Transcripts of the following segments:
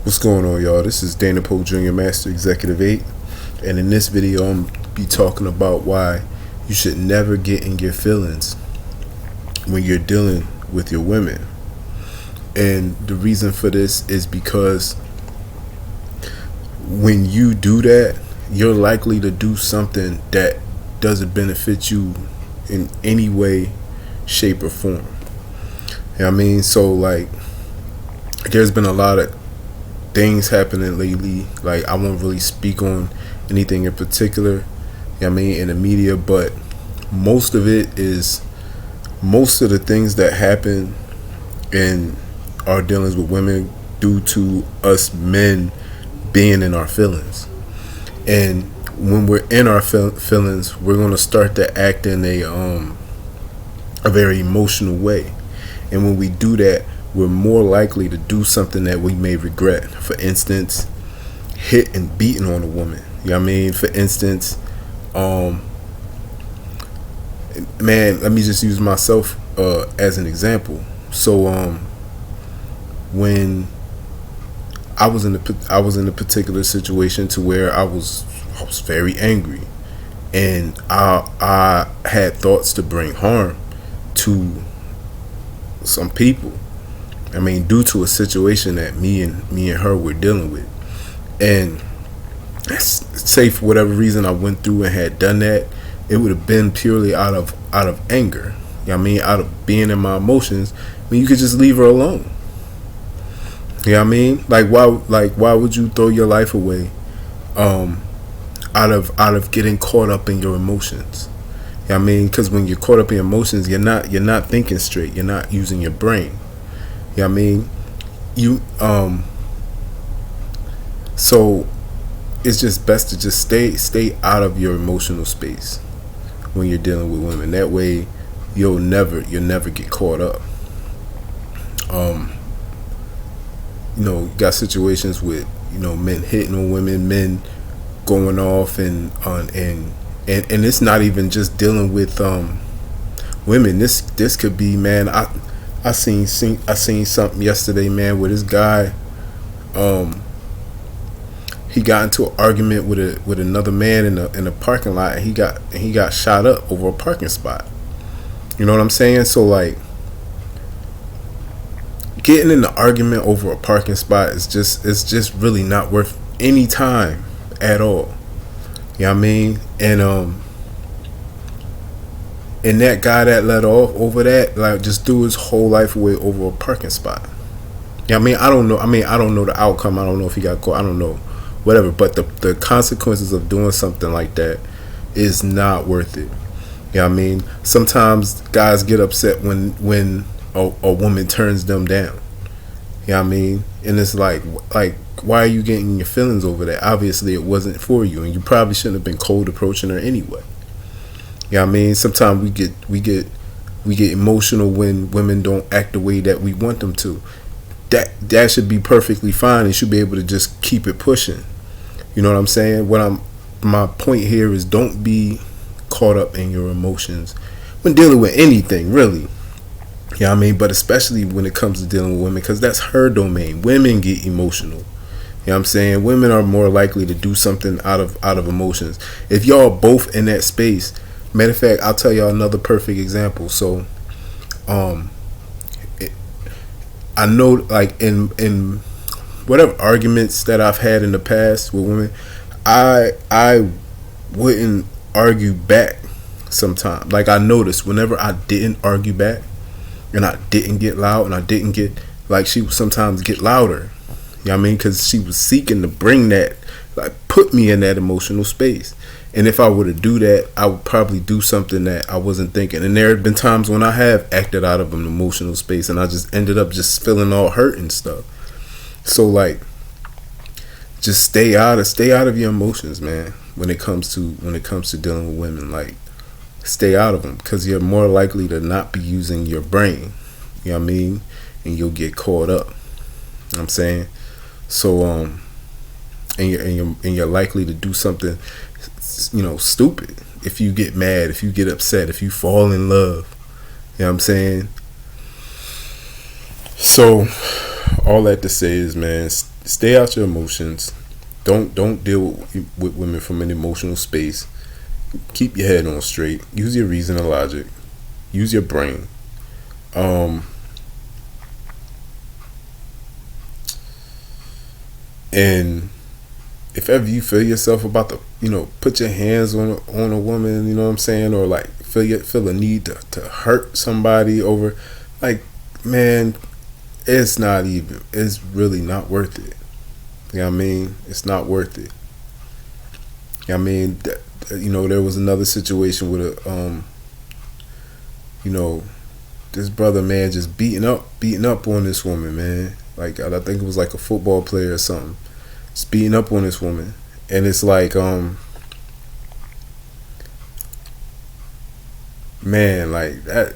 What's going on, y'all? This is Dana Poe Jr. Master Executive 8, and in this video I'm going to be talking about why you should never get in your feelings when you're dealing with your women. And the reason for this is because when you do that, you're likely to do something that doesn't benefit you in any way, shape, or form. You know what I mean? So, like, there's been a lot of things happening lately. Like, I won't really speak on anything in particular, you know what I mean, in the media, but most of the things that happen in our dealings with women due to us men being in our feelings. And when we're in our feelings, we're going to start to act in a very emotional way. And when we do that, we're more likely to do something that we may regret. For instance, hit and beating on a woman. You know what I mean? For instance, man, let me just use myself as an example. So when I was in a particular situation to where I was very angry, and I had thoughts to bring harm to some people. I mean, due to a situation that me and her were dealing with, and say for whatever reason I went through and had done that, it would have been purely out of anger. You know what I mean? Out of being in my emotions. I mean, you could just leave her alone. You know what I mean? Like why would you throw your life away out of getting caught up in your emotions? You know what I mean? Because when you're caught up in your emotions, you're not thinking straight. You're not using your brain. You know what I mean? So it's just best to just stay out of your emotional space when you're dealing with women. That way you'll never get caught up. You got situations with, men hitting on women, men going off and it's not even just dealing with women. This could be, man, I seen something yesterday, man, where this guy he got into an argument with another man in a parking lot, and he got shot up over a parking spot. You know what I'm saying? So, like, getting in an argument over a parking spot is just really not worth any time at all. You know what I mean? And that guy that let off over that, like, just threw his whole life away over a parking spot. Yeah, I mean, I don't know. I don't know the outcome. I don't know if he got caught. I don't know, whatever. But the consequences of doing something like that is not worth it. You know what I mean? Sometimes guys get upset when a woman turns them down. You know what I mean? And it's like, why are you getting your feelings over that? Obviously, it wasn't for you, and you probably shouldn't have been cold approaching her anyway. You know what I mean? Sometimes we get emotional when women don't act the way that we want them to. That should be perfectly fine. You should be able to just keep it pushing. You know what I'm saying? My point here is, don't be caught up in your emotions when dealing with anything, really. You know what I mean? But especially when it comes to dealing with women, because that's her domain. Women get emotional. You know what I'm saying? Women are more likely to do something out of emotions. If y'all both in that space, matter of fact, I'll tell y'all another perfect example. So, I know, like, in whatever arguments that I've had in the past with women, I wouldn't argue back sometimes. Like, I noticed whenever I didn't argue back, and I didn't get loud, and I didn't get, like, she would sometimes get louder. You know what I mean? Because she was seeking to bring that, like, put me in that emotional space. And if I were to do that, I would probably do something that I wasn't thinking. And there have been times when I have acted out of an emotional space, and I just ended up just feeling all hurt and stuff. So, like, just stay out of your emotions, man. When it comes to dealing with women, like, stay out of them, because you're more likely to not be using your brain. You know what I mean? And you'll get caught up. You know what I'm saying? So, and you're likely to do something, stupid. If you get mad, if you get upset, if you fall in love, you know what I'm saying? So all that to say is, man, Stay out your emotions. Don't deal with women from an emotional space. Keep your head on straight. Use your reason and logic. Use your brain. Um, and if ever you feel yourself about to, put your hands on a woman, you know what I'm saying, or like feel a need to hurt somebody over, like, man, it's really not worth it. You know what I mean? It's not worth it. You know what I mean? There was another situation with you know, this brother, man, just beating up on this woman, man. Like, I think it was like a football player or something. Just beating up on this woman. And it's like, man, like that,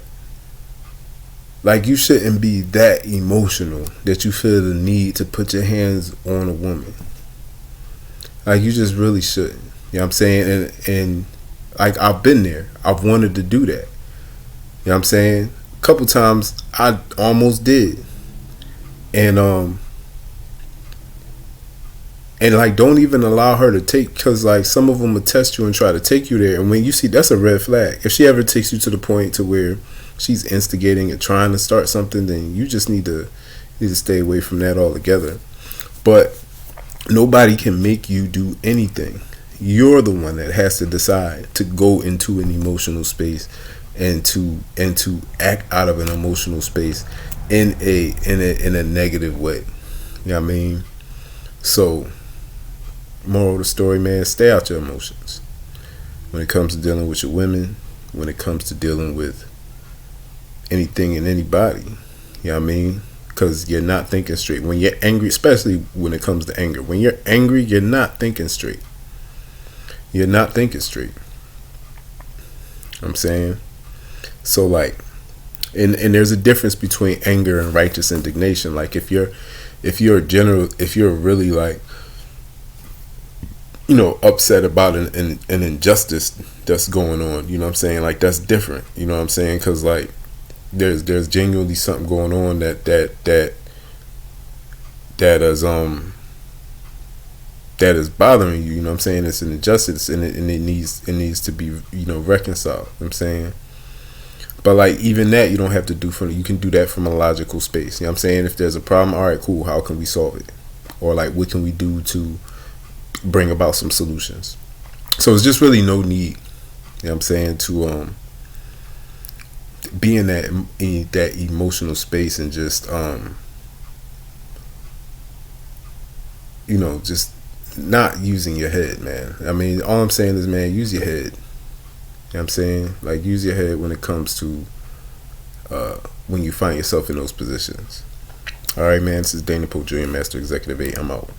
like, you shouldn't be that emotional that you feel the need to put your hands on a woman. Like, you just really shouldn't. You know what I'm saying? And like, I've been there. I've wanted to do that. You know what I'm saying? A couple times I almost did. And like, don't even allow her to take, because like some of them will test you and try to take you there, and when you see, that's a red flag. If she ever takes you to the point to where she's instigating and trying to start something, then you just need to stay away from that altogether. But nobody can make you do anything. You're the one that has to decide to go into an emotional space and to act out of an emotional space in a negative way. You know what I mean? So, moral of the story, man, stay out your emotions when it comes to dealing with your women, when it comes to dealing with anything and anybody. You know what I mean? Because you're not thinking straight. When you're angry, especially when it comes to anger, when you're angry, you're not thinking straight. You're not thinking straight. I'm saying? So, like, and there's a difference between anger and righteous indignation. Like, if you're really, like, upset about an injustice that's going on, you know what I'm saying? Like, that's different, you know what I'm saying? Because, like, there's genuinely something going on that is bothering you, you know what I'm saying? It's an injustice, and it needs to be, reconciled, you know what I'm saying? But, like, even that you don't have to do you can do that from a logical space, you know what I'm saying? If there's a problem, all right, cool, how can we solve it? Or, like, what can we do to bring about some solutions? So it's just really no need, you know what I'm saying, to be in that emotional space and just just not using your head, man. I mean, all I'm saying is, man, use your head. You know what I'm saying? Like, use your head when it comes to when you find yourself in those positions. All right, man, this is Dana Poe Jr., Master Executive 8. I'm out.